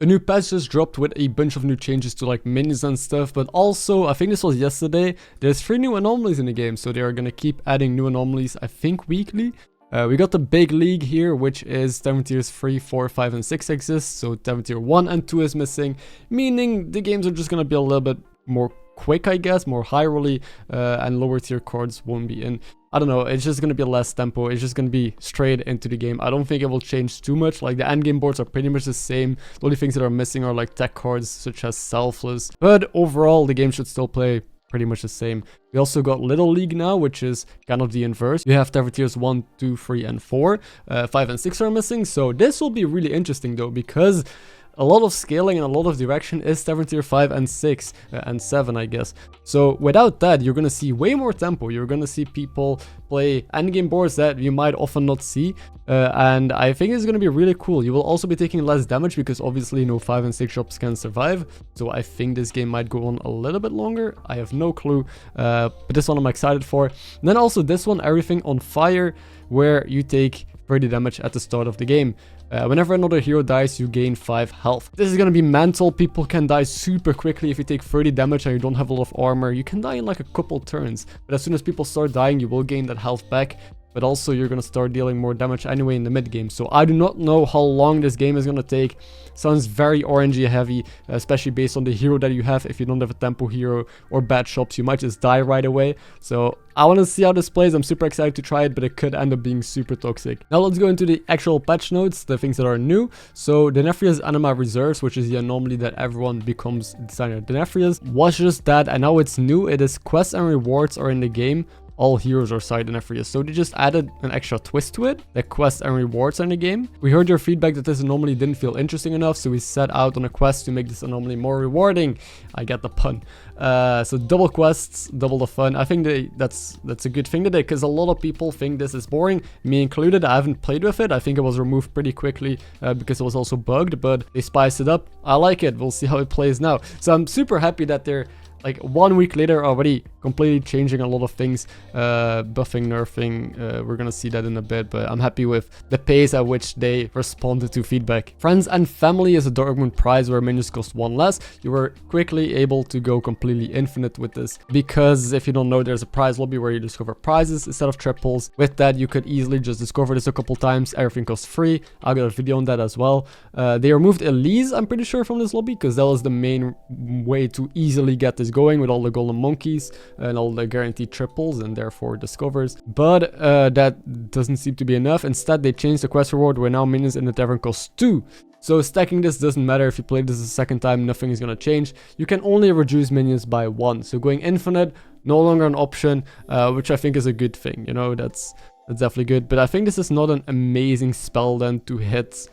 A new patch just dropped with a bunch of new changes to like minions and stuff, but also, I think this was yesterday, there's 3 new anomalies in the game, so they are gonna keep adding new anomalies, I think weekly. We got the big league here, which is 7 tiers 3, 4, 5, and 6 exist, so 7 tier 1 and 2 is missing, meaning the games are just gonna be a little bit more quick, I guess, more high rolly, and lower tier cards won't be in. I don't know, it's just gonna be less tempo, it's just gonna be straight into the game. I don't think it will change too much, like the end game boards are pretty much the same. The only things that are missing are like tech cards such as Selfless, but overall the game should still play pretty much the same. We also got Little League now, which is kind of the inverse. You have tiers 1, 2, 3, and 4. 5 and 6 are missing, so this will be really interesting though, because a lot of scaling and a lot of direction is tier 5 and 6 and 7, I guess. So without that, you're gonna see way more tempo. You're gonna see people play endgame boards that you might often not see, and I think it's gonna be really cool. You will also be taking less damage because obviously no 5 and 6 shops can survive. So I think this game might go on a little bit longer. I have no clue, but this one I'm excited for. And then also this one, everything on fire, where you take 30 damage at the start of the game. Whenever another hero dies, you gain 5 health. This is gonna be mental. People can die super quickly if you take 30 damage and you don't have a lot of armor. You can die in like a couple turns, but as soon as people start dying, you will gain that health back. But also you're gonna start dealing more damage anyway in the mid game. So I do not know how long this game is gonna take. Sounds very RNG heavy, especially based on the hero that you have. If you don't have a tempo hero or bad shops, you might just die right away. So I want to see how this plays. I'm super excited to try it, but it could end up being super toxic. Now let's go into the actual patch notes, the things that are new. So Denephria's Anima Reserves, which is the anomaly that everyone becomes designer Denephria's, was just that, and now it's new. It is quests and rewards are in the game. All heroes are side Denephria, so they just added an extra twist to it. The quests and rewards are in the game. We heard your feedback that this anomaly didn't feel interesting enough, so we set out on a quest to make this anomaly more rewarding. I get the pun. So double quests, double the fun. I think that's a good thing today, because a lot of people think this is boring, me included. I haven't played with it. I think it was removed pretty quickly because it was also bugged, but they spiced it up. I like it. We'll see how it plays now. So I'm super happy that they're like 1 week later already completely changing a lot of things, buffing, nerfing. We're gonna see that in a bit, but I'm happy with the pace at which they responded to feedback. Friends and Family is a Dark Moon prize where minions cost 1 less. You were quickly able to go completely infinite with this, because if you don't know, there's a prize lobby where you discover prizes instead of triples. With that, you could easily just discover this a couple times. Everything costs free. I got a video on that as well. They removed Elise, I'm pretty sure, from this lobby, because that was the main way to easily get this going with all the golden monkeys and all the guaranteed triples and therefore discovers. But that doesn't seem to be enough. Instead, they changed the quest reward where now minions in the tavern cost 2. So stacking this doesn't matter. If you play this a second time, nothing is gonna change. You can only reduce minions by 1. So going infinite, no longer an option, which I think is a good thing. You know, that's definitely good. But I think this is not an amazing spell then to hit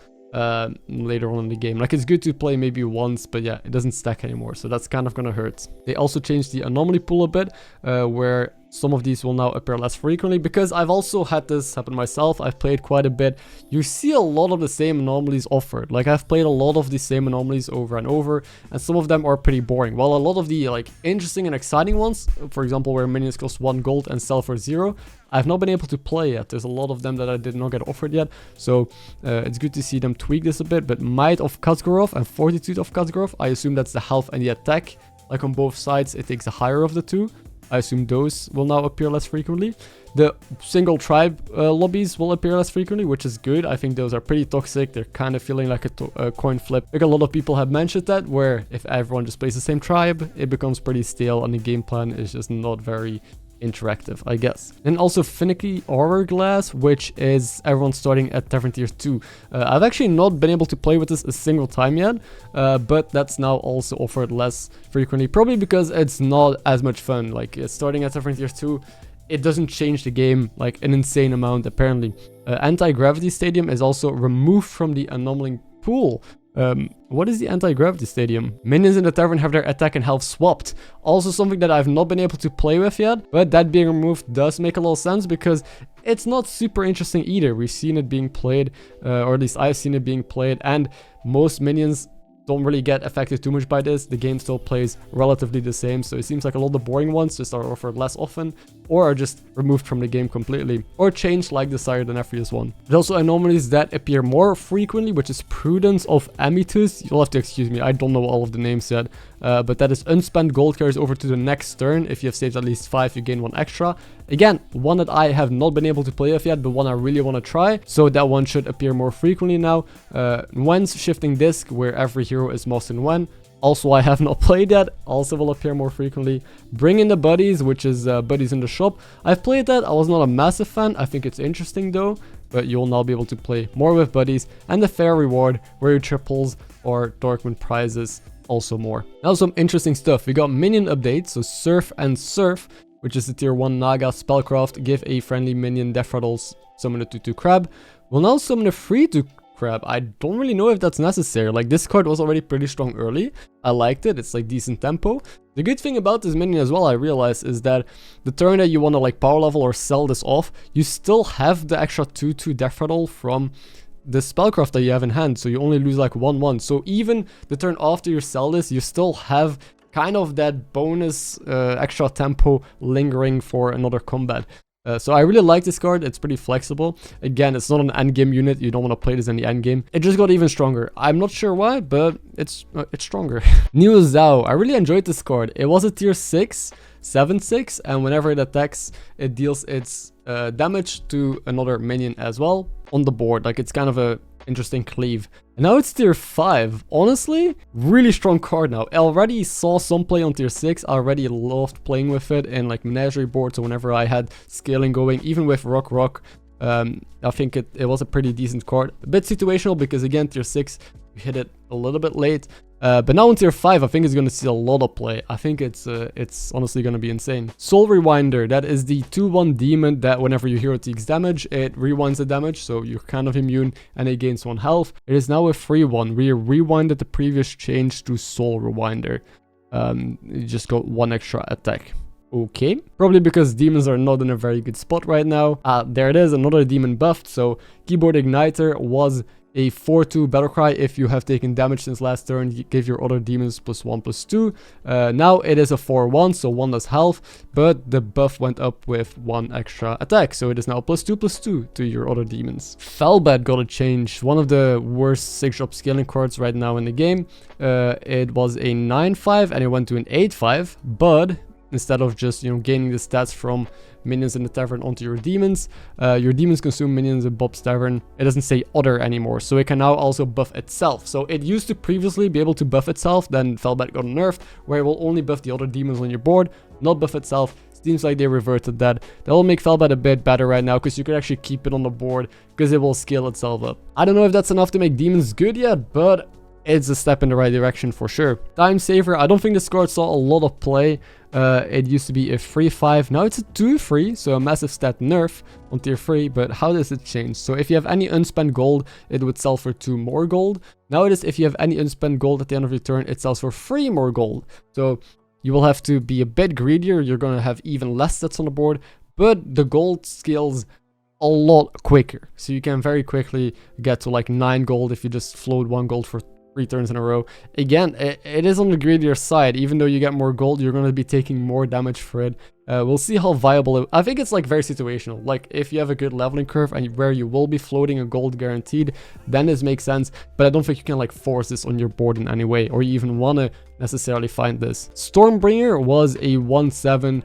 later on in the game. Like, it's good to play maybe once, but yeah, it doesn't stack anymore, so that's kind of gonna hurt. They also changed the anomaly pool a bit, where some of these will now appear less frequently, because I've also had this happen myself. I've played quite a bit. You see a lot of the same anomalies offered. Like, I've played a lot of the same anomalies over and over, and some of them are pretty boring. While a lot of the like interesting and exciting ones, for example, where minions cost 1 gold and sell for 0, I've not been able to play yet. There's a lot of them that I did not get offered yet, so it's good to see them tweak this a bit. But Might of Khazgoroth and Fortitude of Khazgoroth, I assume that's the health and the attack. Like, on both sides, it takes the higher of the two. I assume those will now appear less frequently. The single tribe lobbies will appear less frequently, which is good. I think those are pretty toxic. They're kind of feeling like a coin flip. Like, a lot of people have mentioned that, where if everyone just plays the same tribe, it becomes pretty stale and the game plan is just not very interactive, I guess. And also Finicky Hourglass, which is everyone starting at Tavern Tier 2. I've actually not been able to play with this a single time yet, but that's now also offered less frequently, probably because it's not as much fun. Like, starting at Tavern Tier 2, it doesn't change the game like an insane amount, apparently. Anti-Gravity Stadium is also removed from the anomaly pool. What is the anti-gravity stadium? Minions in the tavern have their attack and health swapped. Also something that I've not been able to play with yet, but that being removed does make a lot of sense, because it's not super interesting either. We've seen it being played, or at least I've seen it being played, and most minions don't really get affected too much by this. The game still plays relatively the same, so it seems like a lot of the boring ones just are offered less often, or are just removed from the game completely, or changed like desired in the previous one. There's also anomalies that appear more frequently, which is Prudence of Amethyst. You'll have to excuse me, I don't know all of the names yet, but that is unspent gold carries over to the next turn. If you have saved at least 5, you gain 1 extra. Again, one that I have not been able to play with yet, but one I really want to try, so that one should appear more frequently now. Wen's Shifting Disc, where every hero is most in Wen. Also, I have not played that, also will appear more frequently. Bring in the Buddies, which is Buddies in the shop. I've played that, I was not a massive fan. I think it's interesting though, but you'll now be able to play more with Buddies. And the Fair Reward, where you triples or Dorkman prizes also more. Now some interesting stuff. We got minion updates, so Surf and Surf, which is the tier 1 Naga spellcraft. Give a friendly minion Death Rattles, summon a 2/2 crab. Will now summon a 3/2 crab. I don't really know if that's necessary. Like, this card was already pretty strong early. I liked it. It's like decent tempo. The good thing about this minion as well, I realized, is that the turn that you want to like power level or sell this off, you still have the extra 2/2 Death Rattle from the spellcraft that you have in hand. So you only lose like 1/1. So even the turn after you sell this, you still have kind of that bonus extra tempo lingering for another combat. So I really like this card. It's pretty flexible. Again, it's not an endgame unit. You don't want to play this in the endgame. It just got even stronger. I'm not sure why, but it's stronger. New Zhao. I really enjoyed this card. It was a tier 6, 7/6, and whenever it attacks, it deals its damage to another minion as well on the board. Like, it's kind of a interesting cleave. And now it's tier 5. Honestly, really strong card now. I already saw some play on tier 6. I already loved playing with it in like menagerie boards. So whenever I had scaling going, even with Rock, I think it was a pretty decent card. A bit situational because again, tier 6, you hit it a little bit late. But now in tier 5, I think it's going to see a lot of play. I think it's honestly going to be insane. Soul Rewinder, that is the 2/1 demon that whenever your hero takes damage, it rewinds the damage, so you're kind of immune and it gains 1 health. It is now a free one. We rewinded the previous change to Soul Rewinder. You just got 1 extra attack. Okay, probably because demons are not in a very good spot right now. There it is, another demon buffed. So Keyboard Igniter was a 4/2 Battlecry. If you have taken damage since last turn, you give your other demons +1/+2. Now it is a 4/1, so 1 less health, but the buff went up with 1 extra attack, so it is now +2/+2 to your other demons. Felbat got a change, one of the worst 6-drop scaling cards right now in the game. It was a 9/5 and it went to an 8/5, but instead of just, you know, gaining the stats from minions in the tavern onto your demons consume minions in Bob's tavern. It doesn't say other anymore, so it can now also buff itself. So it used to previously be able to buff itself, then Felbat got nerfed, where it will only buff the other demons on your board, not buff itself. Seems like they reverted that. That will make Felbat a bit better right now, because you can actually keep it on the board, because it will scale itself up. I don't know if that's enough to make demons good yet, but it's a step in the right direction for sure. Time Saver, I don't think this card saw a lot of play. It used to be a 3/5, now it's a 2/3, so a massive stat nerf on tier 3, but how does it change? So if you have any unspent gold, it would sell for 2 more gold. Now it is if you have any unspent gold at the end of your turn, it sells for 3 more gold. So you will have to be a bit greedier, you're going to have even less stats on the board, but the gold scales a lot quicker. So you can very quickly get to like 9 gold if you just float 1 gold for 3 turns in a row. Again, it is on the greedier side. Even though you get more gold, you're going to be taking more damage for it. We'll see how viable I think it's like very situational. Like if you have a good leveling curve and where you will be floating a gold guaranteed, then this makes sense. But I don't think you can like force this on your board in any way, or you even want to necessarily find this. Stormbringer was a 1/7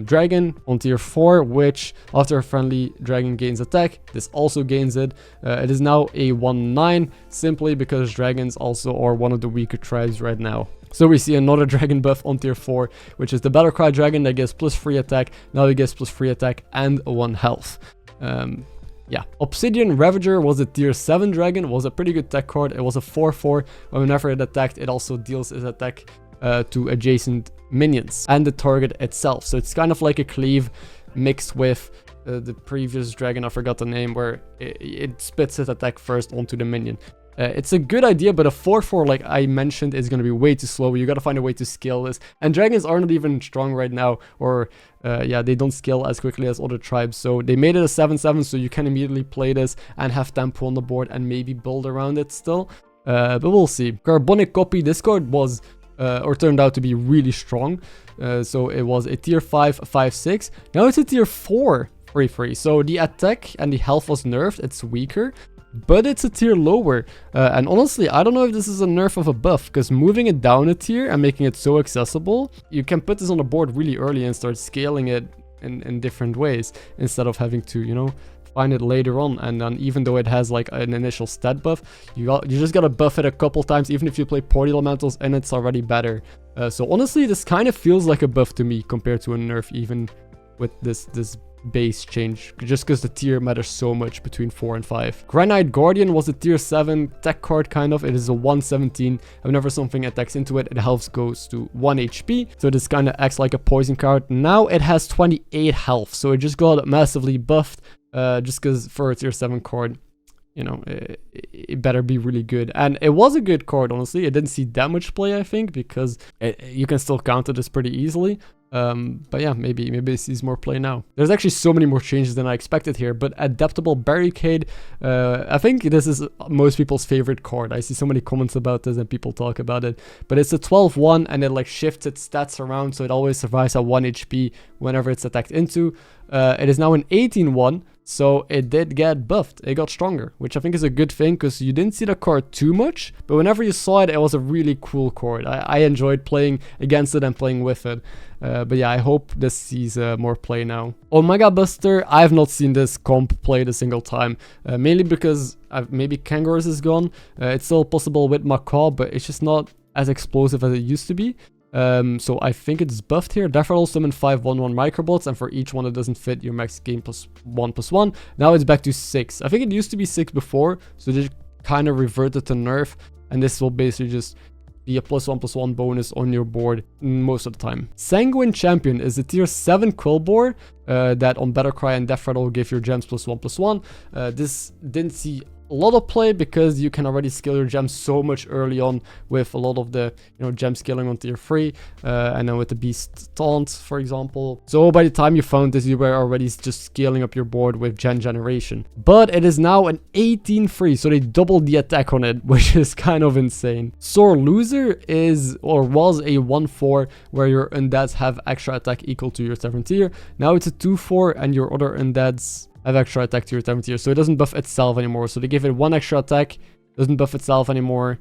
dragon on tier 4, which after a friendly dragon gains attack, this also gains it. It is now a 1/9 simply because dragons also are one of the weaker tribes right now. So we see another dragon buff on tier 4, which is the Battlecry dragon that gets +3 attack. Now he gets +3 attack and 1 health. Yeah, Obsidian Ravager was a tier 7 dragon, was a pretty good tech card. It was a 4/4, but whenever it attacked, it also deals its attack to adjacent minions and the target itself. So it's kind of like a cleave mixed with the previous dragon, I forgot the name, where it spits its attack first onto the minion. It's a good idea, but a 4/4, like I mentioned, is going to be way too slow. You got to find a way to scale this, and dragons are not even strong right now, or yeah, they don't scale as quickly as other tribes. So they made it a 7/7, so you can immediately play this and have tempo on the board and maybe build around it still. But we'll see. Carbonic Copy, this card was or turned out to be really strong. So it was a tier 5 5/6. Now it's a tier 4 3/3. So the attack and the health was nerfed. It's weaker, but it's a tier lower. And honestly, I don't know if this is a nerf of a buff, because moving it down a tier and making it so accessible, you can put this on the board really early and start scaling it in different ways instead of having to, you know, find it later on. And then even though it has like an initial stat buff, you just gotta buff it a couple times. Even if you play party elementals and it's already better. So honestly, this kind of feels like a buff to me compared to a nerf, even with this base change, just because the tier matters so much between 4 and 5. Granite Guardian was a tier 7 tech card kind of. It is a 117. Whenever something attacks into it, it health goes to 1 HP. So this kind of acts like a poison card. Now it has 28 health, so it just got massively buffed. Just because for a tier 7 card, you know, it better be really good. And it was a good card, honestly. It didn't see that much play, I think, because you can still counter this pretty easily. But yeah, maybe it sees more play now. There's actually so many more changes than I expected here. But Adaptable Barricade, I think this is most people's favorite card. I see so many comments about this and people talk about it. But it's a 12/1 and it like shifts its stats around, so it always survives at 1 HP whenever it's attacked into. It is now an 18/1. So it did get buffed. It got stronger, which I think is a good thing, because you didn't see the card too much, but whenever you saw it, it was a really cool card. I enjoyed playing against it and playing with it. But yeah, I hope this sees more play now. Omega Buster, I have not seen this comp played a single time, mainly because maybe Kangaroos is gone. It's still possible with Macaw, but it's just not as explosive as it used to be. So I think it's buffed here. Therefore, summon 5 1/1 microbots, and for each one that doesn't fit your max game +1/+1. Now it's back to 6. I think it used to be 6 before, so they kind of reverted to nerf, and this will basically just be a +1/+1 bonus on your board most of the time. Sanguine Champion is a tier 7 Quillbore that on Battlecry and Death Rattle will give your gems +1/+1. This didn't see a lot of play because you can already scale your gems so much early on with a lot of the, you know, gem scaling on tier 3 and then with the beast taunt, for example. So by the time you found this, you were already just scaling up your board with generation. But it is now an 18/3, so they doubled the attack on it, which is kind of insane. Sore Loser is, or was, a 1/4 where your undeads have extra attack equal to your 7th tier. Now it's a 2/4 and your other undeads have extra attack to your 7th tier, so it doesn't buff itself anymore. So they give it 1 extra attack, doesn't buff itself anymore.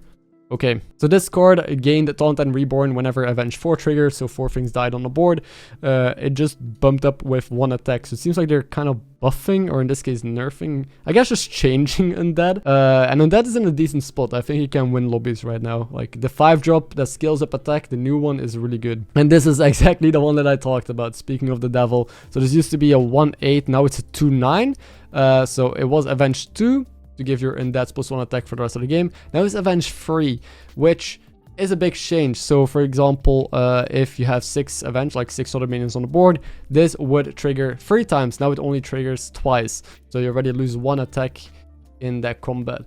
Okay, so this card gained Taunt and Reborn whenever Avenge 4 triggers, so 4 things died on the board. It just bumped up with 1 attack, so it seems like they're kind of buffing, or in this case nerfing, I guess just changing Undead. And Undead is in a decent spot. I think he can win lobbies right now. Like the 5-drop that scales up attack, the new one is really good. And this is exactly the one that I talked about, speaking of the devil. So this used to be a 1/8, now it's a 2/9. So it was Avenge 2. To give your undeads +1 attack for the rest of the game. Now it's Avenge 3, which is a big change. So for example, if you have 6 Avenge, like 6 other minions on the board, this would trigger 3 times. Now it only triggers twice. So you already lose 1 attack in that combat.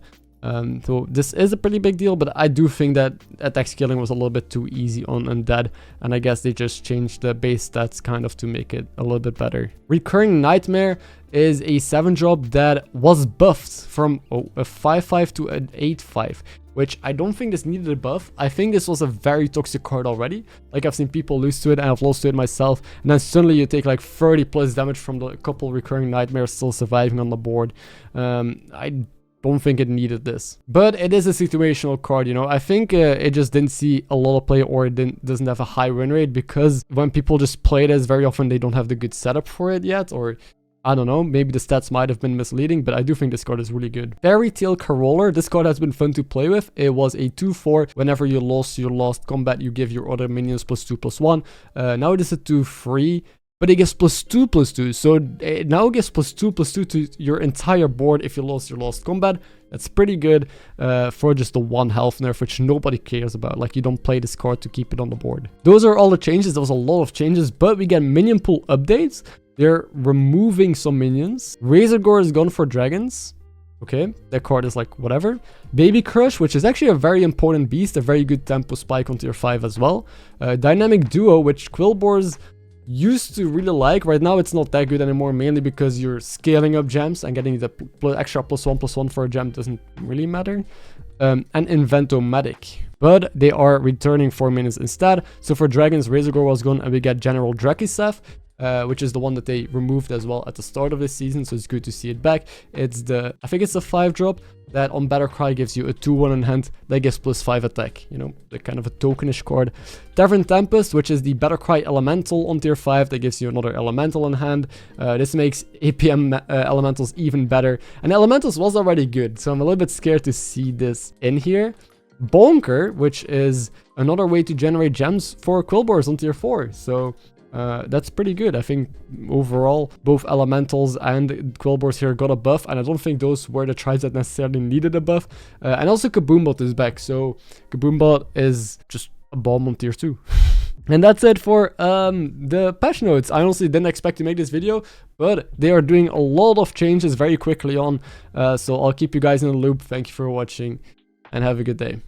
So this is a pretty big deal, but I do think that attack scaling was a little bit too easy on Undead, and I guess they just changed the base stats kind of to make it a little bit better. Recurring Nightmare is a 7-drop that was buffed from a 5/5 to an 8/5, which I don't think this needed a buff. I think this was a very toxic card already. Like, I've seen people lose to it, and I've lost to it myself, and then suddenly you take like 30 plus damage from the couple Recurring Nightmares still surviving on the board. I don't think it needed this, but it is a situational card, you know. I think it just didn't see a lot of play, or it doesn't have a high win rate, because when people just play this, very often they don't have the good setup for it yet, or I don't know, maybe the stats might have been misleading, but I do think this card is really good. Fairy Tail Caroller, this card has been fun to play with. It was a 2/4. Whenever you lost your last combat, you give your other minions +2/+1. Now it is a 2/3. But it gives +2/+2, so it now gives +2/+2 to your entire board if you lost your last combat. That's pretty good for just the 1 health nerf, which nobody cares about. Like, you don't play this card to keep it on the board. Those are all the changes. There was a lot of changes, but we get minion pool updates. They're removing some minions. Razorgore is gone for dragons. Okay, that card is like whatever. Baby Crush, which is actually a very important beast, a very good tempo spike on tier 5 as well. Dynamic Duo, which Quillbores used to really like. Right now it's not that good anymore, mainly because you're scaling up gems and getting the extra +1/+1 for a gem doesn't really matter. and Inventomatic. But they are returning 4 minions instead. So for dragons, Razorgore was gone, and we get General Drakiseth, which is the one that they removed as well at the start of this season, so it's good to see it back. It's the, I think it's the 5-drop that on Battlecry gives you a 2-1 in hand that gives +5 attack, you know, the kind of a tokenish card. Tavern Tempest, which is the Battlecry Elemental on tier 5 that gives you another Elemental in hand. This makes APM Elementals even better, and Elementals was already good, so I'm a little bit scared to see this in here. Bonker, which is another way to generate gems for Quillbores on tier 4, so that's pretty good. I think overall both Elementals and Quillbores here got a buff, and I don't think those were the tribes that necessarily needed a buff. And also Kaboombot is back, so Kaboombot is just a bomb on tier 2. And that's it for the patch notes. I honestly didn't expect to make this video, but they are doing a lot of changes very quickly on, so I'll keep you guys in the loop. Thank you for watching, and have a good day.